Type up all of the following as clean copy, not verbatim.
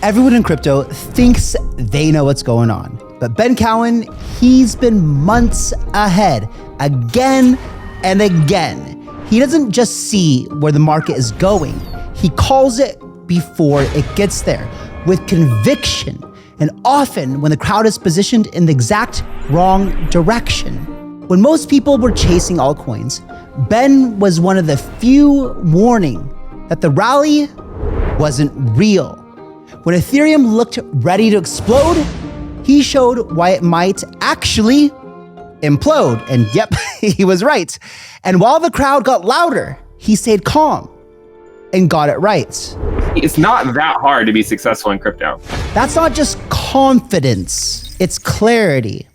Everyone in crypto thinks they know what's going on. But Ben Cowen, he's been months ahead, again and again. He doesn't just see where the market is going. He calls it before it gets there with conviction, and often when the crowd is positioned in the exact wrong direction. When most people were chasing altcoins, Ben was one of the few warning that the rally wasn't real. When Ethereum looked ready to explode, he showed why it might actually implode. And yep, he was right. And while the crowd got louder, he stayed calm and got it right. It's not that hard to be successful in crypto. That's not just confidence, it's clarity.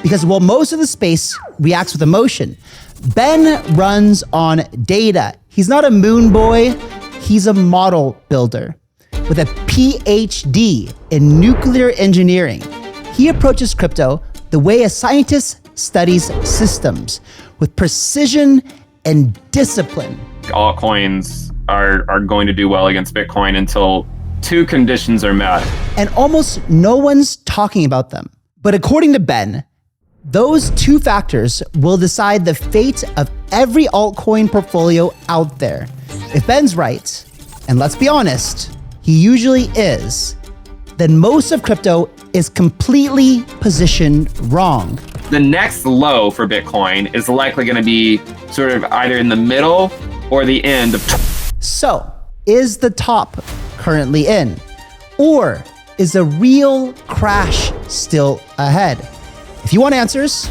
Because while most of the space reacts with emotion, Ben runs on data. He's not a moon boy, he's a model builder. With a Ph.D. in nuclear engineering, he approaches crypto the way a scientist studies systems, with precision and discipline. Altcoins are going to do well against Bitcoin until two conditions are met. And almost no one's talking about them. But according to Ben, those two factors will decide the fate of every altcoin portfolio out there. If Ben's right, and let's be honest, he usually is, then most of crypto is completely positioned wrong. The next low for Bitcoin is likely going to be sort of either in the middle or the end of. So, is the top currently in? Or is a real crash still ahead? If you want answers,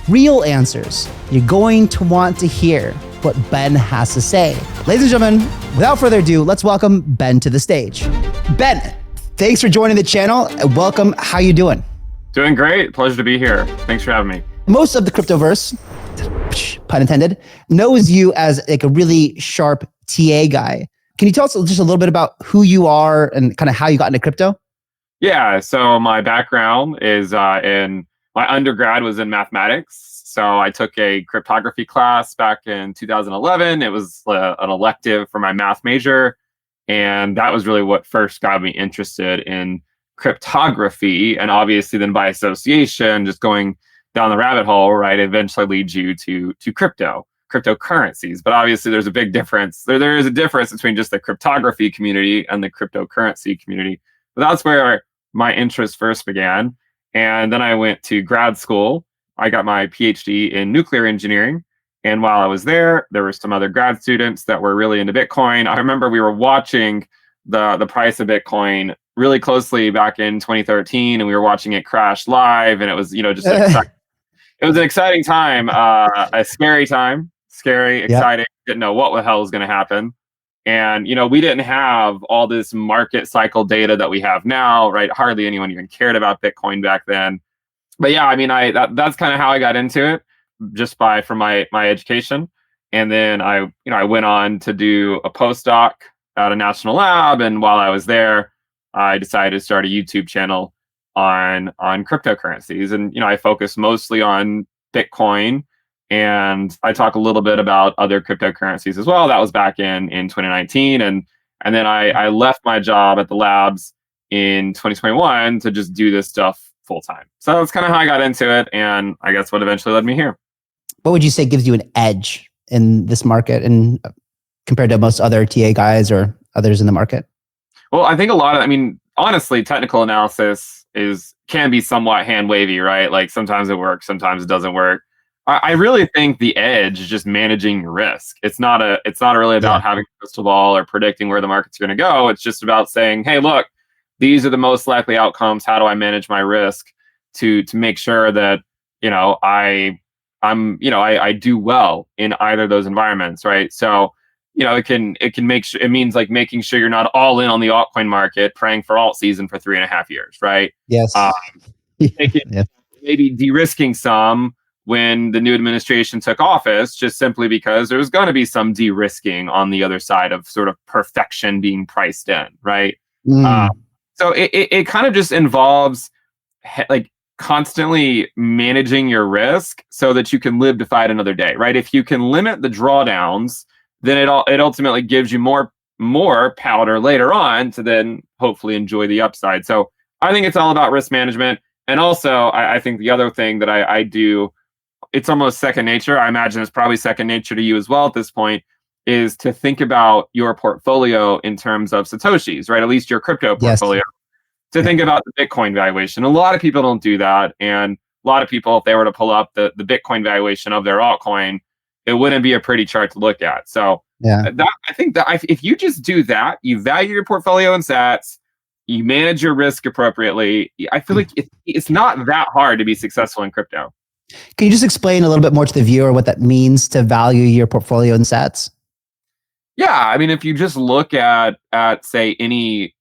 real answers, you're going to want to hear what Ben has to say. Ladies and gentlemen, without further ado, let's welcome Ben to the stage. Ben, thanks for joining the channel. Welcome. How you doing? Doing great. Pleasure to be here. Thanks for having me. Most of the cryptoverse, pun intended, knows you as like a really sharp TA guy. Can you tell us just a little bit about who you are and kind of how you got into crypto? Yeah. So my background is my undergrad was in mathematics. So I took a cryptography class back in 2011. It was an elective for my math major. And that was really what first got me interested in cryptography. And obviously then by association, just going down the rabbit hole, right, eventually leads you to cryptocurrencies. But obviously there's a big difference. There is a difference between just the cryptography community and the cryptocurrency community. But that's where my interest first began. And then I went to grad school. I got my Ph.D. in nuclear engineering. And while I was there were some other grad students that were really into Bitcoin. I remember we were watching the price of Bitcoin really closely back in 2013, and we were watching it crash live. And it was, just it was an exciting time, a scary time, exciting. Didn't know what the hell was going to happen. And, we didn't have all this market cycle data that we have now, right? Hardly anyone even cared about Bitcoin back then. But yeah, I mean, that's kind of how I got into it, just from my education. And then I went on to do a postdoc at a national lab. And while I was there, I decided to start a YouTube channel on cryptocurrencies. And, I focus mostly on Bitcoin. And I talk a little bit about other cryptocurrencies as well. That was back in 2019. And then I left my job at the labs in 2021 to just do this stuff full time. So that's kind of how I got into it. And I guess what eventually led me here. What would you say gives you an edge in this market and compared to most other TA guys or others in the market? Well, I think honestly, technical analysis can be somewhat hand wavy, right? Like sometimes it works, sometimes it doesn't work. I really think the edge is just managing your risk. It's not really about having a crystal ball or predicting where the market's going to go. It's just about saying, hey, look, these are the most likely outcomes. How do I manage my risk to make sure that I do well in either of those environments, right? So it means like making sure you're not all in on the altcoin market, praying for alt season for 3.5 years, right? Yes. Maybe de-risking some when the new administration took office, just simply because there was going to be some de-risking on the other side of sort of perfection being priced in, right? So it kind of just involves like constantly managing your risk so that you can live to fight another day, right? If you can limit the drawdowns, then it ultimately gives you more more powder later on to then hopefully enjoy the upside. So I think it's all about risk management. And also, I think the other thing that I do, it's almost second nature. I imagine it's probably second nature to you as well at this point, is to think about your portfolio in terms of Satoshis, right? At least your crypto Yes. portfolio. To think about the Bitcoin valuation. A lot of people don't do that. And a lot of people, if they were to pull up the Bitcoin valuation of their altcoin, it wouldn't be a pretty chart to look at. So Yeah. I think that if you just do that, you value your portfolio in sats, you manage your risk appropriately, I feel like it's not that hard to be successful in crypto. Can you just explain a little bit more to the viewer what that means to value your portfolio in sats? Yeah, I mean, if you just look at say any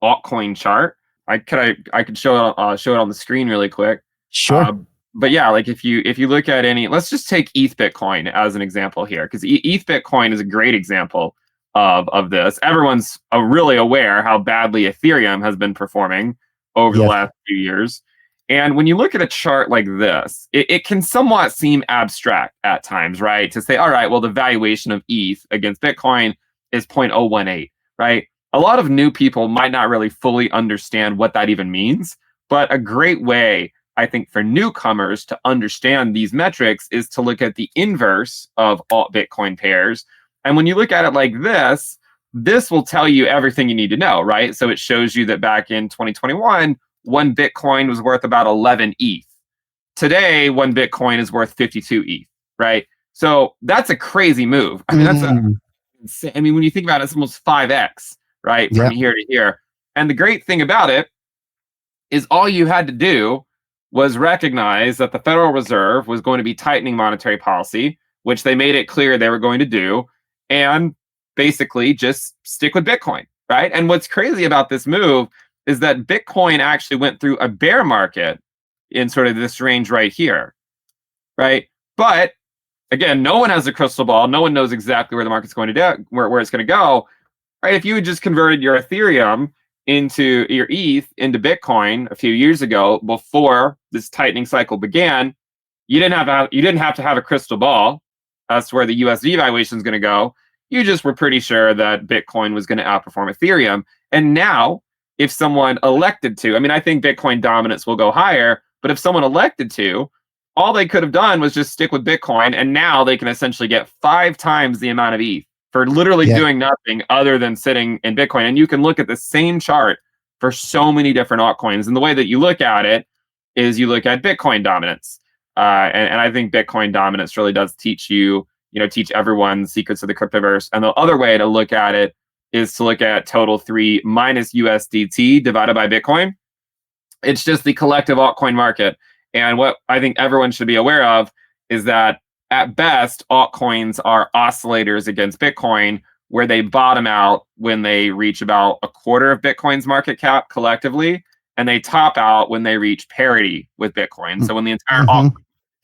altcoin chart, I could show it on the screen really quick. Sure. But yeah, like if you look at any, let's just take ETH Bitcoin as an example here, because ETH Bitcoin is a great example of this. Everyone's really aware how badly Ethereum has been performing over the last few years. And when you look at a chart like this, it can somewhat seem abstract at times, right? To say, all right, well, the valuation of ETH against Bitcoin is 0.018, right? A lot of new people might not really fully understand what that even means, but a great way, I think, for newcomers to understand these metrics is to look at the inverse of alt Bitcoin pairs. And when you look at it like this will tell you everything you need to know, right? So it shows you that back in 2021, one Bitcoin was worth about 11 ETH. Today, one Bitcoin is worth 52 ETH, right? So that's a crazy move. I mean, when you think about it, it's almost 5x, right? From here to here. And the great thing about it is all you had to do was recognize that the Federal Reserve was going to be tightening monetary policy, which they made it clear they were going to do, and basically just stick with Bitcoin, right? And what's crazy about this move is that Bitcoin actually went through a bear market in sort of this range right here, right? But again, no one has a crystal ball. No one knows exactly where the market's going to do, where it's going to go, right? If you had just converted your Ethereum into your ETH into Bitcoin a few years ago, before this tightening cycle began, you didn't have to have a crystal ball as to where the USD valuation is going to go. You just were pretty sure that Bitcoin was going to outperform Ethereum. And now, if someone elected to, I mean, I think Bitcoin dominance will go higher, but if someone elected to, all they could have done was just stick with Bitcoin, and now they can essentially get 5 times the amount of ETH for literally doing nothing other than sitting in Bitcoin. And you can look at the same chart for so many different altcoins. And the way that you look at it is you look at Bitcoin dominance. And I think Bitcoin dominance really does teach teach everyone the secrets of the cryptoverse. And the other way to look at it is to look at total 3 minus USDT divided by Bitcoin. It's just the collective altcoin market. And what I think everyone should be aware of is that at best, altcoins are oscillators against Bitcoin, where they bottom out when they reach about a quarter of Bitcoin's market cap collectively, and they top out when they reach parity with Bitcoin. So when the entire altcoin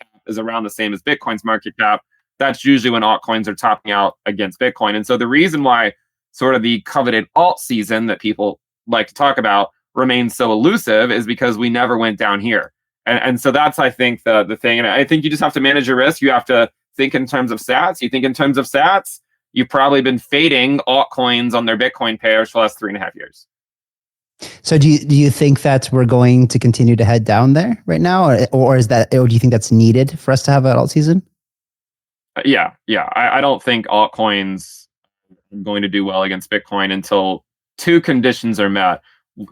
cap is around the same as Bitcoin's market cap, that's usually when altcoins are topping out against Bitcoin. And so the reason why sort of the coveted alt season that people like to talk about remains so elusive is because we never went down here. And so that's, I think, the thing. And I think you just have to manage your risk. You have to think in terms of sats. You think in terms of sats, you've probably been fading altcoins on their Bitcoin pairs for the last 3.5 years. So do you think that we're going to continue to head down there right now? Or do you think that's needed for us to have an alt season? Yeah. I don't think altcoins are going to do well against Bitcoin until 2 conditions are met.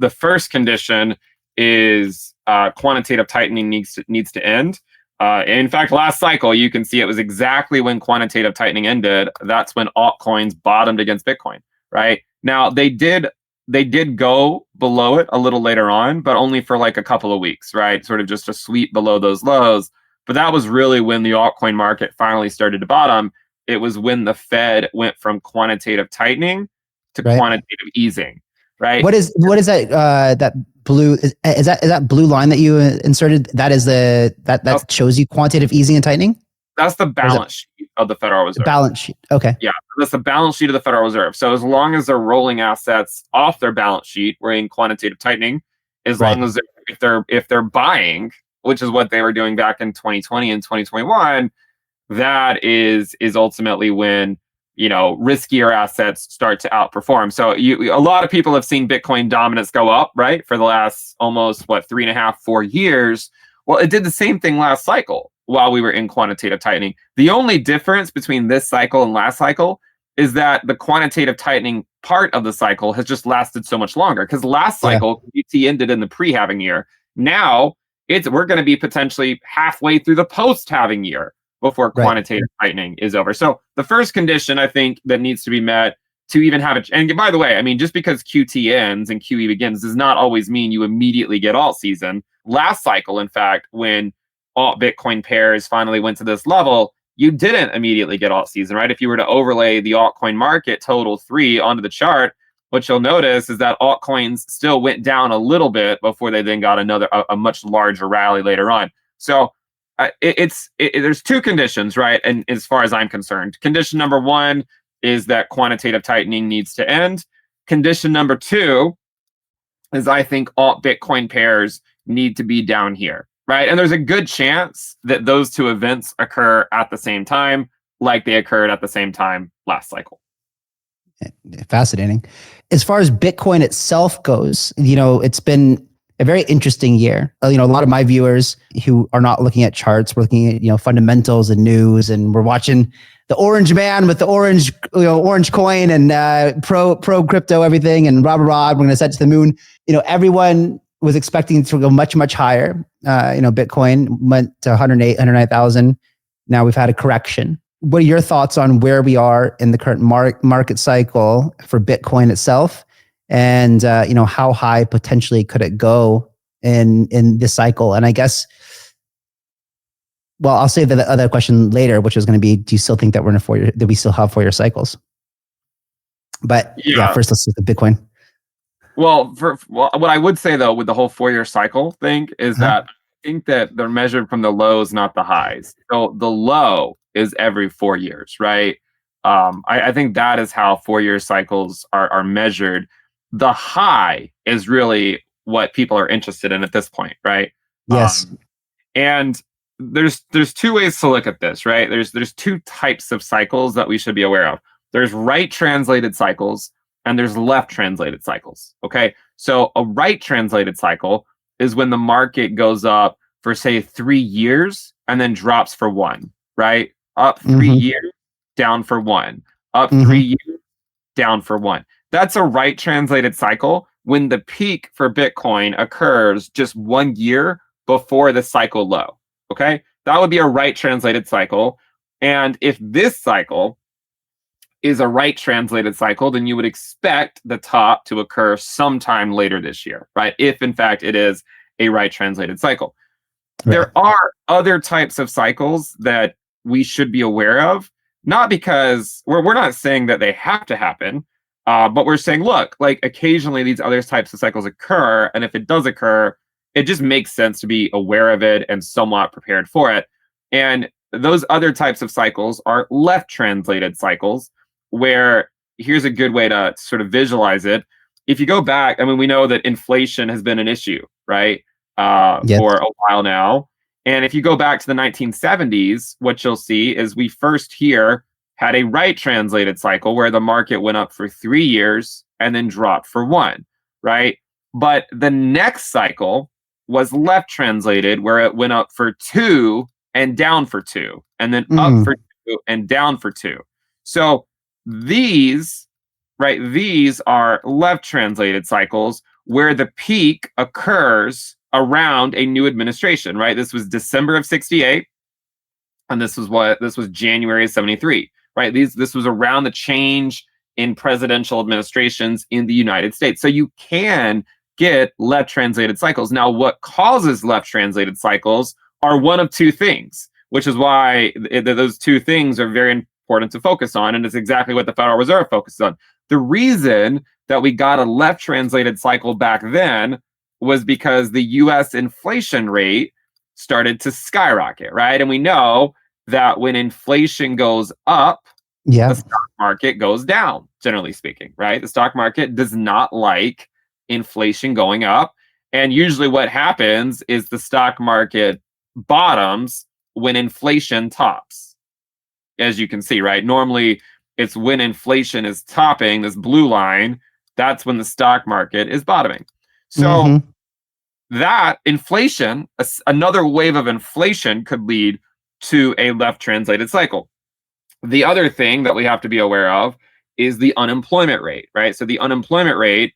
The first condition is quantitative tightening needs to end. In fact, last cycle, you can see it was exactly when quantitative tightening ended. That's when altcoins bottomed against Bitcoin, right? Now, they did go below it a little later on, but only for like a couple of weeks, right? Sort of just a sweep below those lows. But that was really when the altcoin market finally started to bottom. It was when the Fed went from quantitative tightening to quantitative easing, right? What is that that blue is that blue line that you inserted? That is that shows you quantitative easing and tightening? That's the balance sheet of the Federal Reserve. The balance sheet. Okay. Yeah, that's the balance sheet of the Federal Reserve. So as long as they're rolling assets off their balance sheet, we're in quantitative tightening. As long as if they're buying, which is what they were doing back in 2020 and 2021, that is ultimately when riskier assets start to outperform. So a lot of people have seen Bitcoin dominance go up, right, for the last almost 3.5, 4 years. Well, it did the same thing last cycle while we were in quantitative tightening. The only difference between this cycle and last cycle is that the quantitative tightening part of the cycle has just lasted so much longer. Because last cycle, QT ended in the pre-halving year. Now we're going to be potentially halfway through the post-halving year before quantitative tightening is over. So the first condition I think that needs to be met to even have it, and by the way, I mean, just because QT ends and QE begins does not always mean you immediately get alt season. Last cycle, in fact, when alt Bitcoin pairs finally went to this level, you didn't immediately get alt season, right? If you were to overlay the altcoin market total 3 onto the chart, what you'll notice is that altcoins still went down a little bit before they then got a much larger rally later on. So there's 2 conditions, right? And as far as I'm concerned, condition number 1 is that quantitative tightening needs to end. Condition number 2 is I think alt Bitcoin pairs need to be down here, right? And there's a good chance that those 2 events occur at the same time, like they occurred at the same time last cycle. Fascinating. As far as Bitcoin itself goes, it's been a very interesting year. A lot of my viewers who are not looking at charts, we're looking at, fundamentals and news, and we're watching the orange man with the orange coin and pro crypto, everything, and rah, we're going to set to the moon. Everyone was expecting to go much, much higher. Bitcoin went to 108, 109,000. Now we've had a correction. What are your thoughts on where we are in the current market cycle for Bitcoin itself? And, how high potentially could it go in this cycle? And I guess, well, I'll save the other question later, which is going to be, do you still think that we're in that we still have 4-year cycles? But first let's look at Bitcoin. Well, what I would say though, with the whole 4-year cycle thing is that I think that they're measured from the lows, not the highs. So the low is every 4 years, right? I think that is how 4-year cycles are measured. The high is really what people are interested in at this point, right? Yes. And there's 2 ways to look at this, right? There's 2 types of cycles that we should be aware of. There's right translated cycles and there's left translated cycles. Okay. So a right translated cycle is when the market goes up for say 3 years and then drops for 1, right? Up 3 years, down for 1, up 3 years, down for 1. That's a right translated cycle when the peak for Bitcoin occurs just 1 year before the cycle low. Okay. That would be a right translated cycle. And if this cycle is a right translated cycle, then you would expect the top to occur sometime later this year, right? If in fact it is a right translated cycle. Right. There are other types of cycles that we should be aware of, not because we're not saying that they have to happen, but we're saying, look, like occasionally these other types of cycles occur. And if it does occur, it just makes sense to be aware of it and somewhat prepared for it. And those other types of cycles are left translated cycles, where here's a good way to sort of visualize it. If you go back, I mean, we know that inflation has been an issue, right? For a while now. And if you go back to the 1970s, what you'll see is we first here had a right translated cycle where the market went up for 3 years and then dropped for 1, right? But the next cycle was left translated where it went up for 2 and down for 2, and then up for 2 and down for 2. So these are left translated cycles where the peak occurs around a new administration, right? This was December of 68, and this was January of 73, right? This was around the change in presidential administrations in the United States. So you can get left translated cycles. Now, what causes left translated cycles are one of 2 things, which is why those 2 things are very important to focus on, and it's exactly what the Federal Reserve focuses on. The reason that we got a left translated cycle back then was because the US inflation rate started to skyrocket, right? And we know that when inflation goes up, the stock market goes down, generally speaking, right? The stock market does not like inflation going up. And usually what happens is the stock market bottoms when inflation tops, as you can see, right? Normally it's when inflation is topping this blue line, that's when the stock market is bottoming. So that inflation, another wave of inflation could lead to a left translated cycle. The other thing that we have to be aware of is the unemployment rate, right? So the unemployment rate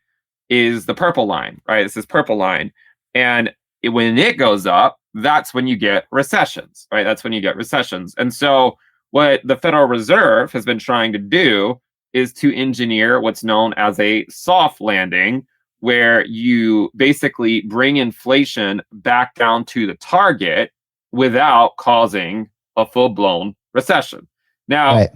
is the purple line, right? This is purple line. And when it goes up, that's when you get recessions, right? That's when you get recessions. And so what the Federal Reserve has been trying to do is to engineer what's known as a soft landing, where you basically bring inflation back down to the target without causing a full-blown recession. Now,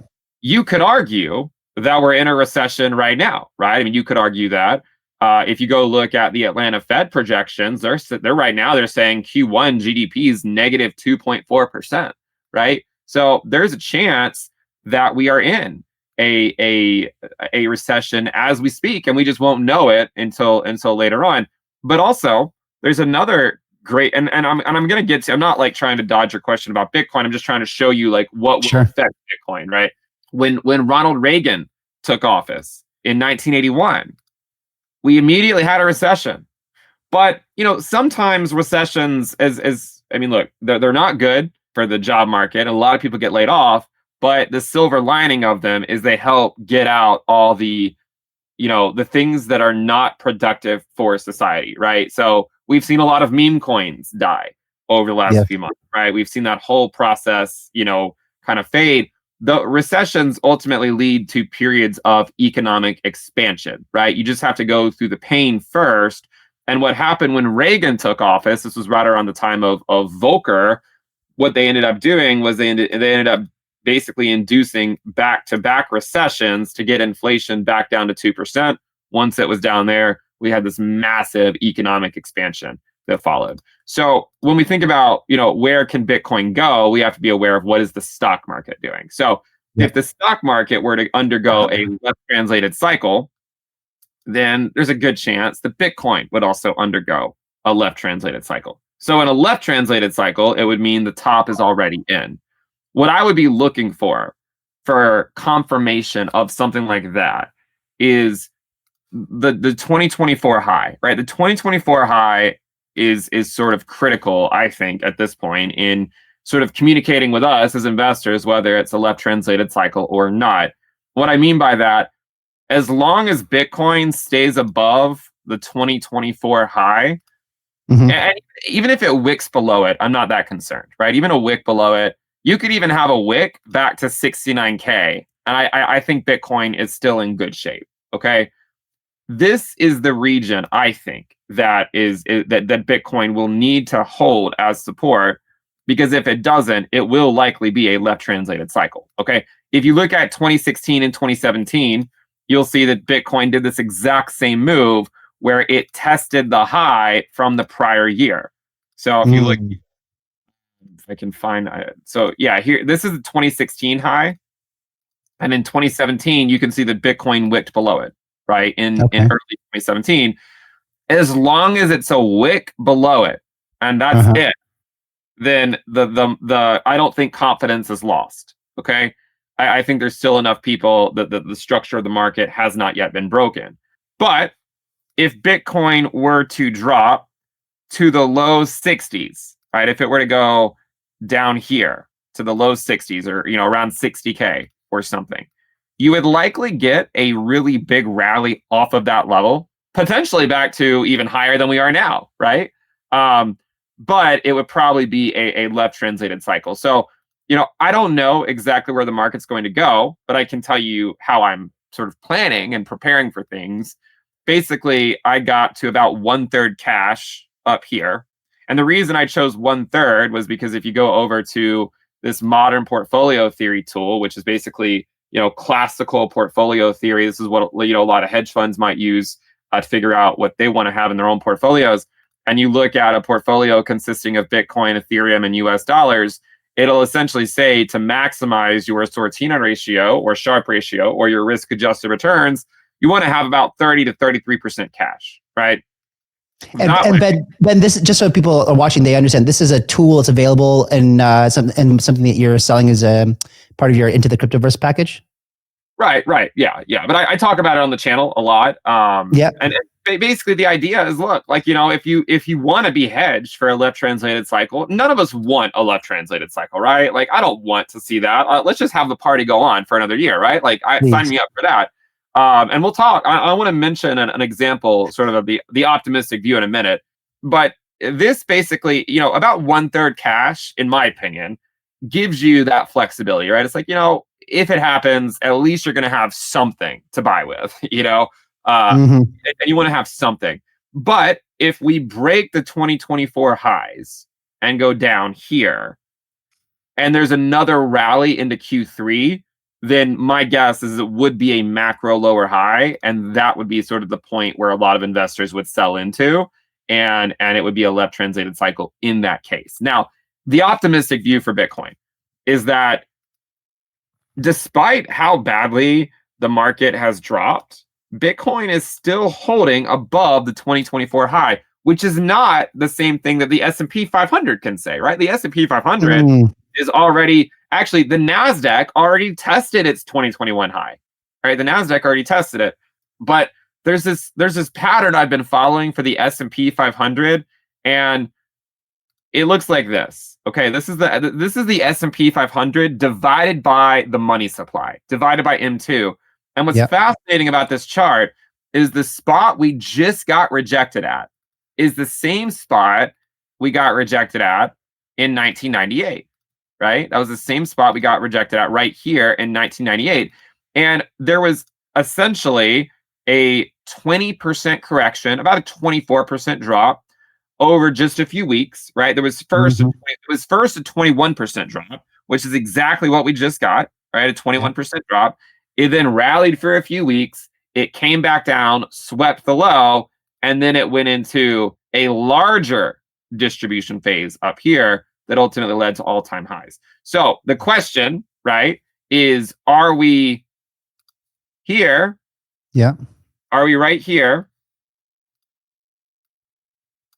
you could argue that we're in a recession right now, right? I mean, you could argue that. If you go look at the Atlanta Fed projections, they're right now, they're saying Q1 GDP is negative 2.4%, right? So there's a chance that we are in a recession as we speak, and we just won't know it until later on. But also, there's another great, and I'm going to get to, I'm not like trying to dodge your question about Bitcoin. I'm just trying to show you like what will affect Bitcoin, right? When Ronald Reagan took office in 1981, we immediately had a recession. But, you know, sometimes recessions, I mean, look, they're not good for the job market. A lot of people get laid off, but the silver lining of them is they help get out all the, you know, the things that are not productive for society, right? So we've seen a lot of meme coins die over the last few months, right? We've seen that whole process, you know, kind of fade. The recessions ultimately lead to periods of economic expansion, right? You just have to go through the pain first. And what happened when Reagan took office, this was right around the time of Volcker, what they ended up doing was they ended up basically inducing back-to-back recessions to get inflation back down to 2%. Once it was down there, we had this massive economic expansion that followed. So when we think about, you know, where can Bitcoin go, we have to be aware of what is the stock market doing. So if the stock market were to undergo a left translated cycle, then there's a good chance that Bitcoin would also undergo a left translated cycle. So in a left translated cycle, it would mean the top is already in. What I would be looking for confirmation of something like that is the 2024 high, right? The 2024 high is sort of critical, I think, at this point in sort of communicating with us as investors, whether it's a left translated cycle or not. What I mean by that, as long as Bitcoin stays above the 2024 high, and even if it wicks below it, I'm not that concerned, right? Even a wick below it, you could even have a wick back to 69K. And I think Bitcoin is still in good shape, okay? This is the region, I think, that Bitcoin will need to hold as support, because if it doesn't, it will likely be a left translated cycle, okay? If you look at 2016 and 2017, you'll see that Bitcoin did this exact same move where it tested the high from the prior year. So if you look, if I can find, so yeah, here, this is the 2016 high. And in 2017, you can see that Bitcoin wicked below it, right? In early 2017, as long as it's a wick below it, and that's it, then the I don't think confidence is lost. Okay, I think there's still enough people that the structure of the market has not yet been broken. But if Bitcoin were to drop to the low 60s, right? If it were to go down here to the low 60s, or around 60K or something, you would likely get a really big rally off of that level, potentially back to even higher than we are now, right? But it would probably be a left translated cycle. So, I don't know exactly where the market's going to go, but I can tell you how I'm sort of planning and preparing for things. Basically, I got to about 1/3 cash up here. And the reason I chose 1/3 was because if you go over to this modern portfolio theory tool, which is basically, classical portfolio theory, this is what, a lot of hedge funds might use to figure out what they want to have in their own portfolios. And you look at a portfolio consisting of Bitcoin, Ethereum, and US dollars, it'll essentially say to maximize your Sortino ratio or Sharpe ratio or your risk adjusted returns, you want to have about 30 to 33% cash, right? And Ben, this, just so people are watching, they understand this is a tool that's available and something that you're selling as a part of your Into the Cryptoverse package. Right. Yeah. But I talk about it on the channel a lot. Yep. And basically the idea is, look, like, if you want to be hedged for a left translated cycle, none of us want a left translated cycle, right? Like, I don't want to see that. Let's just have the party go on for another year, right? Like, sign Please. me up for that. And we'll talk. I want to mention an example, sort of the optimistic view in a minute. But this basically, about 1/3 cash, in my opinion, gives you that flexibility, right? It's like, if it happens, at least you're going to have something to buy with, Mm-hmm. and you want to have something. But if we break the 2024 highs and go down here, and there's another rally into Q3, then my guess is it would be a macro lower high, and that would be sort of the point where a lot of investors would sell into, and it would be a left translated cycle in that case. Now, the optimistic view for Bitcoin is that despite how badly the market has dropped, Bitcoin is still holding above the 2024 high, which is not the same thing that the S&P 500 can say, right? The S&P 500 is already, actually, the NASDAQ already tested its 2021 high, right? The NASDAQ already tested it. But there's this pattern I've been following for the S&P 500, and it looks like this. Okay, this is the S&P 500 divided by the money supply, divided by M2. And what's fascinating about this chart is the spot we just got rejected at is the same spot we got rejected at in 1998, right? That was the same spot we got rejected at right here in 1998. And there was essentially a 20% correction, about a 24% drop over just a few weeks, right? There was first a 21% drop, which is exactly what we just got, right? A 21% drop. It then rallied for a few weeks. It came back down, swept the low, and then it went into a larger distribution phase up here that ultimately led to all-time highs. So the question, right, is, are we here? Yeah. Are we right here?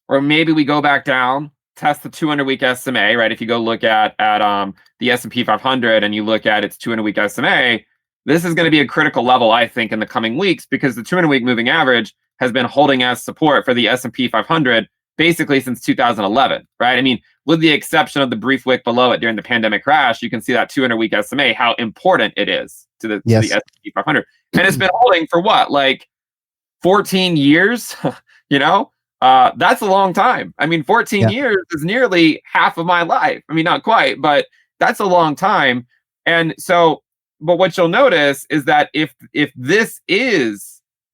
Or maybe we go back down, test the 200-week SMA, right? If you go look at the S&P 500 and you look at its 200-week SMA, this is going to be a critical level, I think, in the coming weeks, because the 200-week moving average has been holding as support for the S&P 500 basically since 2011, right? I mean, with the exception of the brief wick below it during the pandemic crash, you can see that 200-week SMA, how important it is to the S&P 500. And it's been holding for what, like 14 years, That's a long time. I mean, 14 years is nearly half of my life. I mean, not quite, but that's a long time. And so, but what you'll notice is that if it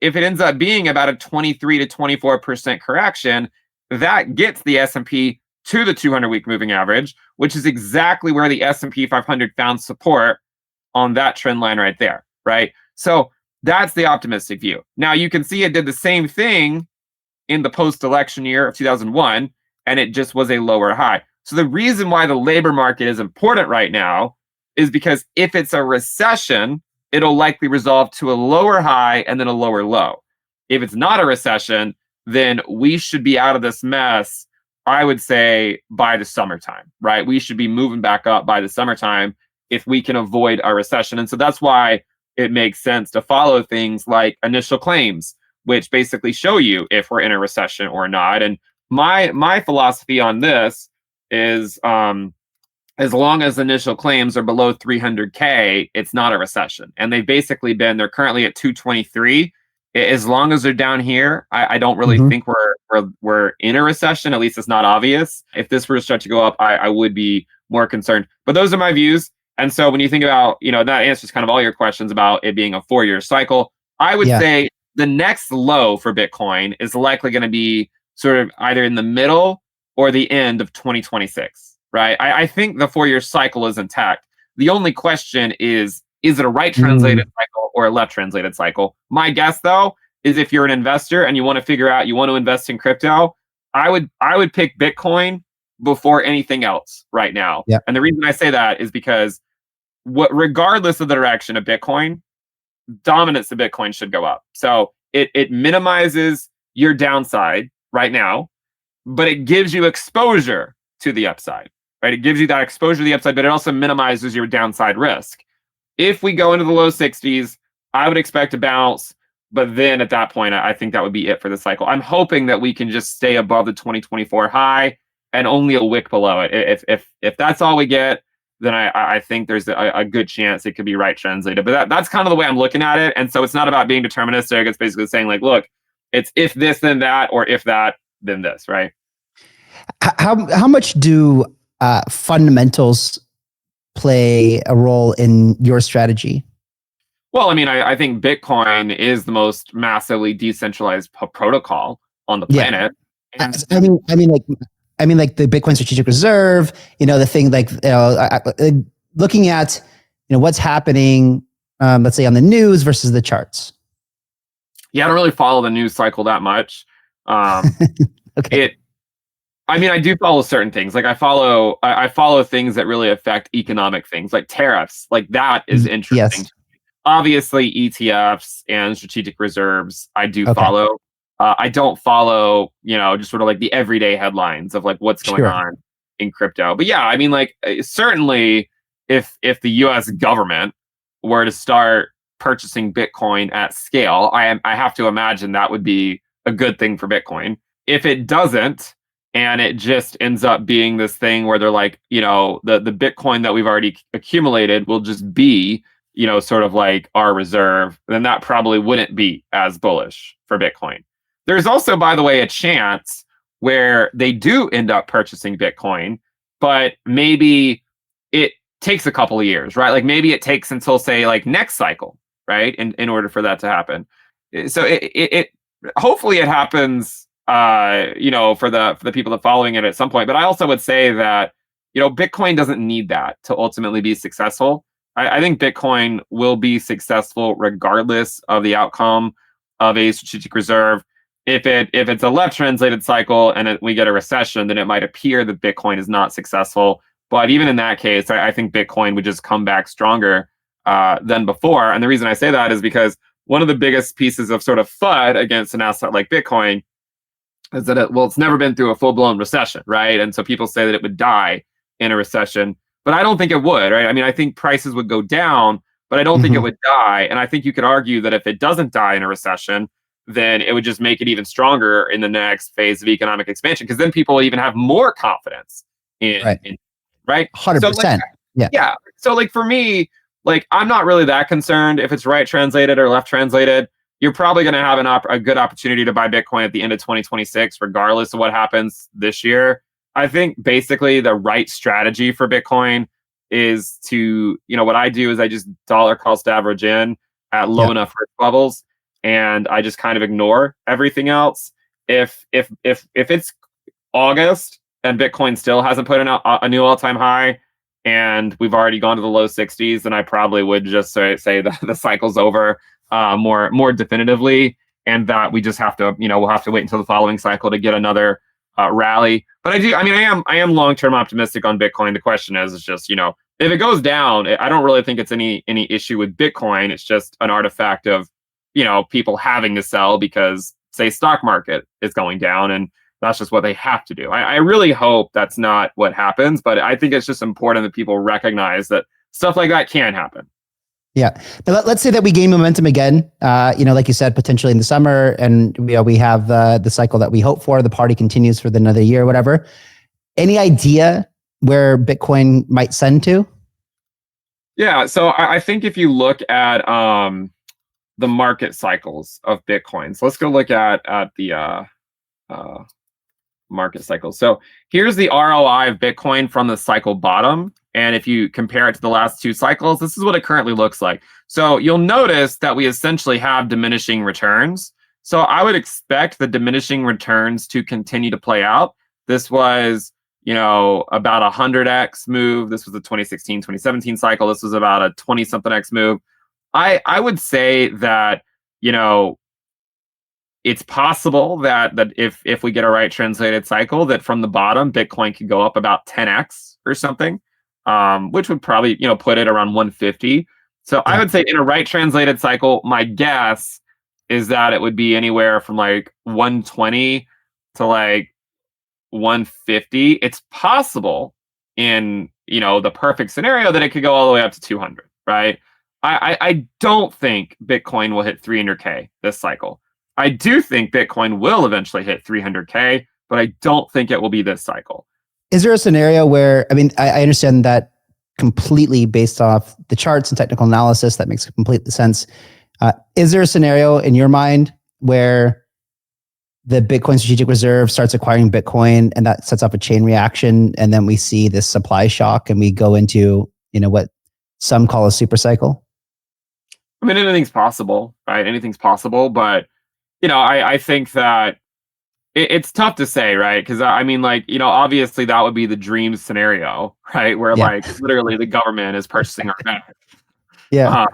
ends up being about a 23 to 24% correction, that gets the S&P to the 200-week moving average, which is exactly where the S&P 500 found support on that trend line right there, right? So that's the optimistic view. Now you can see it did the same thing in the post-election year of 2001, and it just was a lower high. So the reason why the labor market is important right now is because if it's a recession, it'll likely resolve to a lower high and then a lower low. If it's not a recession, then we should be out of this mess, I would say, by the summertime, right? We should be moving back up by the summertime if we can avoid a recession. And so that's why it makes sense to follow things like initial claims, which basically show you if we're in a recession or not. And my philosophy on this is, as long as initial claims are below 300K, it's not a recession. And they're currently at 223. As long as they're down here, I don't really think we're in a recession. At least it's not obvious. If this were to start to go up, I would be more concerned. But those are my views. And so when you think about, that answers kind of all your questions about it being a 4-year cycle. I would say the next low for Bitcoin is likely going to be sort of either in the middle or the end of 2026, right? I think the 4-year cycle is intact. The only question is it a right translated cycle or a left translated cycle? My guess, though, is if you're an investor and you want to figure out you want to invest in crypto, I would pick Bitcoin before anything else right now. Yeah. And the reason I say that is because regardless of the direction of Bitcoin, dominance of Bitcoin should go up. So it minimizes your downside right now, but it gives you exposure to the upside, right? It gives you that exposure to the upside, but it also minimizes your downside risk. if we go into the low 60s, I would expect a bounce. But then at that point, I think that would be it for the cycle. I'm hoping that we can just stay above the 2024 high and only a wick below it. If that's all we get, then I think there's a good chance it could be right translated. But that's kind of the way I'm looking at it. And so it's not about being deterministic. It's basically saying like, look, it's if this, then that, or if that, then this, right? How much do fundamentals play a role in your strategy? Well, I mean, I think Bitcoin is the most massively decentralized protocol on the planet. Yeah. I mean, like the Bitcoin strategic reserve. The thing like looking at what's happening, let's say on the news versus the charts. Yeah, I don't really follow the news cycle that much. Okay. I do follow certain things. Like I follow things that really affect economic things, like tariffs. Like that is interesting. Yes. Obviously, ETFs and strategic reserves, I do follow. I don't follow, just sort of like the everyday headlines of like what's going on in crypto. But yeah, I mean, like certainly, if the U.S. government were to start purchasing Bitcoin at scale, I have to imagine that would be a good thing for Bitcoin. If it doesn't, and it just ends up being this thing where they're like, the Bitcoin that we've already accumulated will just be sort of like our reserve, then that probably wouldn't be as bullish for Bitcoin. There's also, by the way, a chance where they do end up purchasing Bitcoin, but maybe it takes a couple of years, right? Like maybe it takes until say like next cycle, right? In order for that to happen. So it hopefully it happens, for the people that are following it at some point. But I also would say that, Bitcoin doesn't need that to ultimately be successful. I think Bitcoin will be successful regardless of the outcome of a strategic reserve. If it's a left translated cycle and we get a recession, then it might appear that Bitcoin is not successful. But even in that case, I think Bitcoin would just come back stronger than before. And the reason I say that is because one of the biggest pieces of sort of FUD against an asset like Bitcoin is that it's never been through a full-blown recession, right? And so people say that it would die in a recession. But I don't think it would, right? I mean, I think prices would go down, but I don't think it would die. And I think you could argue that if it doesn't die in a recession, then it would just make it even stronger in the next phase of economic expansion, because then people will even have more confidence in right? 100%. Yeah. So like for me, like I'm not really that concerned if it's right translated or left translated. You're probably going to have a good opportunity to buy Bitcoin at the end of 2026, regardless of what happens this year. I think basically the right strategy for Bitcoin is to, what I do is I just dollar cost average in at low enough risk levels, and I just kind of ignore everything else. If it's August and Bitcoin still hasn't put in a new all-time high, and we've already gone to the low 60s, then I probably would just say that the cycle's over more definitively, and that we just have to, we'll have to wait until the following cycle to get another rally. But I am long-term optimistic on Bitcoin. The question is just, if it goes down, I don't really think it's any issue with Bitcoin. It's just an artifact of, people having to sell because, say, stock market is going down, and that's just what they have to do. I really hope that's not what happens, but I think it's just important that people recognize that stuff like that can happen. Yeah. But let's say that we gain momentum again, like you said, potentially in the summer, and we have the cycle that we hope for. The party continues for another year, whatever. Any idea where Bitcoin might send to? Yeah. So I think if you look at the market cycles of Bitcoin, so let's go look at the market cycle. So here's the ROI of Bitcoin from the cycle bottom. And if you compare it to the last two cycles, this is what it currently looks like. So you'll notice that we essentially have diminishing returns. So I would expect the diminishing returns to continue to play out. This was, about a 100x move. This was the 2016, 2017 cycle. This was about a 20 something X move. I would say that, it's possible that if we get a right translated cycle, that from the bottom, Bitcoin could go up about 10x or something, which would probably, put it around 150. So I would say in a right translated cycle, my guess is that it would be anywhere from like 120 to like 150. It's possible in, the perfect scenario that it could go all the way up to 200, right? I don't think Bitcoin will hit 300K this cycle. I do think Bitcoin will eventually hit 300K, but I don't think it will be this cycle. Is there a scenario where, I mean, I understand that completely based off the charts and technical analysis, that makes complete sense. Is there a scenario in your mind where the Bitcoin Strategic Reserve starts acquiring Bitcoin and that sets off a chain reaction, and then we see this supply shock and we go into, what some call a super cycle? I mean, anything's possible, right? Anything's possible, but I think that it's tough to say, right? Because I mean, like, obviously that would be the dream scenario, right? Where Yeah. like literally the government is purchasing our back. Yeah.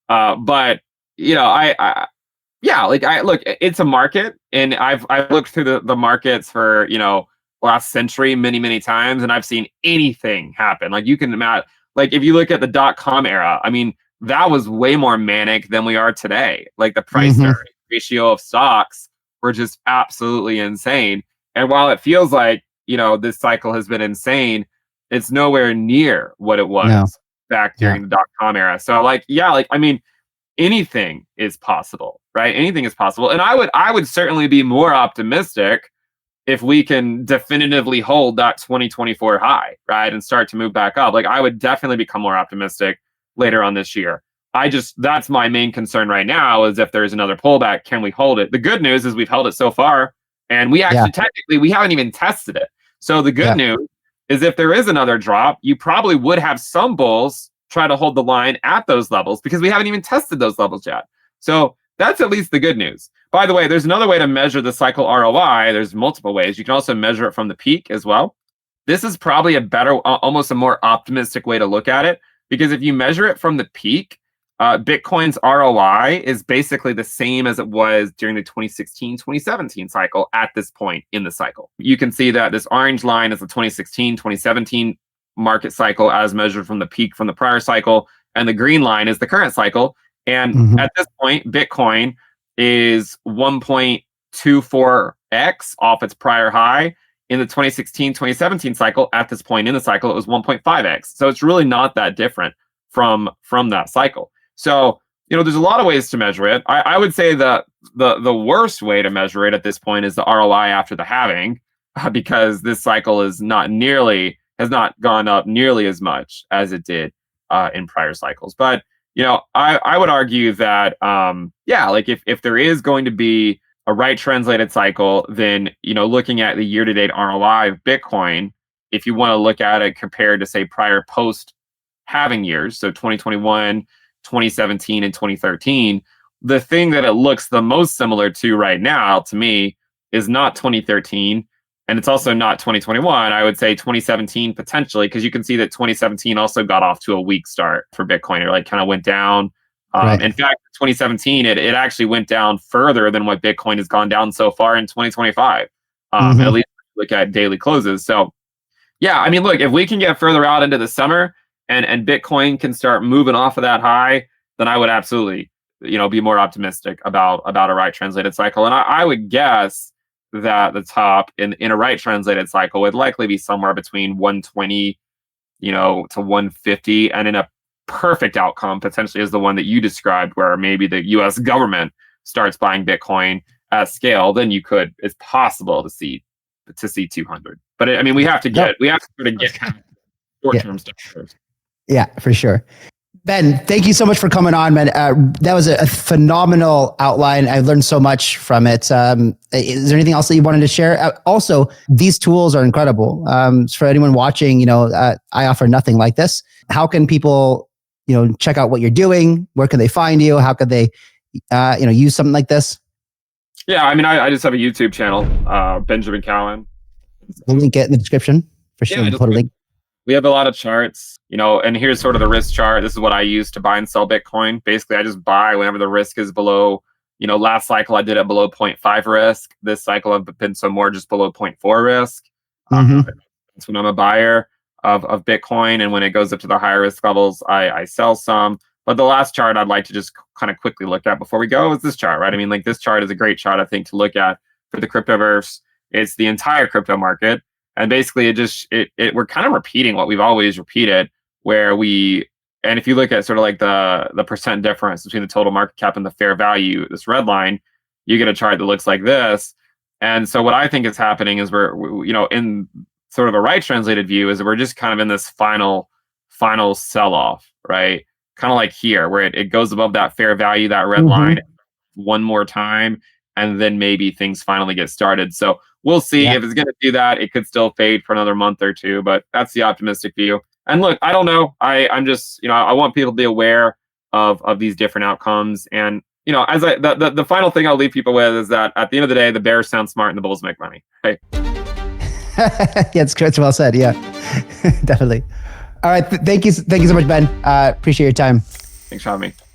But yeah, like I look, it's a market, and I've looked through the markets for last century many times, and I've seen anything happen. Like you can imagine, like if you look at the .com era, I mean that was way more manic than we are today. Like the price ratio of stocks were just absolutely insane. And while it feels like this cycle has been insane, it's nowhere near what it was back during the .com era. So like I mean anything is possible, right? Anything is possible. And I would certainly be more optimistic if we can definitively hold that 2024 high, right? And start to move back up. Like I would definitely become more optimistic later on this year. That's my main concern right now is if there's another pullback, can we hold it? The good news is we've held it so far, and we actually technically we haven't even tested it. So the good news is if there is another drop, you probably would have some bulls try to hold the line at those levels because we haven't even tested those levels yet. So that's at least the good news. By the way, there's another way to measure the cycle ROI. There's multiple ways. You can also measure it from the peak as well. This is probably a better, almost a more optimistic way to look at it, because if you measure it from the peak, Bitcoin's ROI is basically the same as it was during the 2016-2017 cycle at this point in the cycle. You can see that this orange line is the 2016-2017 market cycle as measured from the peak from the prior cycle, and the green line is the current cycle. And at this point, Bitcoin is 1.24x off its prior high. In the 2016-2017 cycle, at this point in the cycle, it was 1.5x. So it's really not that different from that cycle. So, there's a lot of ways to measure it. I would say that the worst way to measure it at this point is the ROI after the halving, because this cycle has not gone up nearly as much as it did in prior cycles. But, I would argue that, like if there is going to be a right translated cycle, then, looking at the year-to-date ROI of Bitcoin, if you want to look at it compared to, say, prior post halving years, so 2021, 2017, and 2013, the thing that it looks the most similar to right now, to me, is not 2013, and it's also not 2021. I would say 2017 potentially, because you can see that 2017 also got off to a weak start for Bitcoin. It like kind of went down. In fact, 2017, it actually went down further than what Bitcoin has gone down so far in 2025. At least look at daily closes. So, yeah, I mean, look, if we can get further out into the summer and Bitcoin can start moving off of that high, then I would absolutely, be more optimistic about a right translated cycle. And I would guess that the top in a right translated cycle would likely be somewhere between 120, to 150, and in a perfect outcome potentially is the one that you described, where maybe the US government starts buying Bitcoin at scale. Then it's possible to see 200. But I mean, we have to sort of get short-term stuff first. Yeah, for sure. Ben, thank you so much for coming on, man. That was a phenomenal outline. I learned so much from it. Is there anything else that you wanted to share? Also, these tools are incredible. For anyone watching, I offer nothing like this. How can people, check out what you're doing? Where can they find you? How could they, use something like this? Yeah, I mean, I just have a YouTube channel, Benjamin Cowen. We'll link it in the description for sure. Yeah, Put a link. We have a lot of charts, and here's sort of the risk chart. This is what I use to buy and sell Bitcoin. Basically, I just buy whenever the risk is below, last cycle I did it below 0.5 risk. This cycle I've been some more just below 0.4 risk. That's when I'm a buyer of Bitcoin. And when it goes up to the higher risk levels, I sell some. But the last chart I'd like to just kind of quickly look at before we go is this chart, right? I mean, like this chart is a great chart, I think, to look at for the cryptoverse. It's the entire crypto market. And basically, we're kind of repeating what we've always repeated, where we And if you look at sort of like the percent difference between the total market cap and the fair value, this red line, you get a chart that looks like this. And so what I think is happening is you know, in sort of a right translated view, is that we're just kind of in this final sell-off, right? Kind of like here, where it goes above that fair value, that red line, one more time, and then maybe things finally get started. So we'll see if it's going to do that. It could still fade for another month or two, but that's the optimistic view. And look, I don't know. I'm just, you know, I want people to be aware of these different outcomes. And, you know, as the final thing I'll leave people with is that at the end of the day, the bears sound smart and the bulls make money. Right? Yeah, it's well said. Yeah, definitely. All right. Thank you so much, Ben. Appreciate your time. Thanks for having me.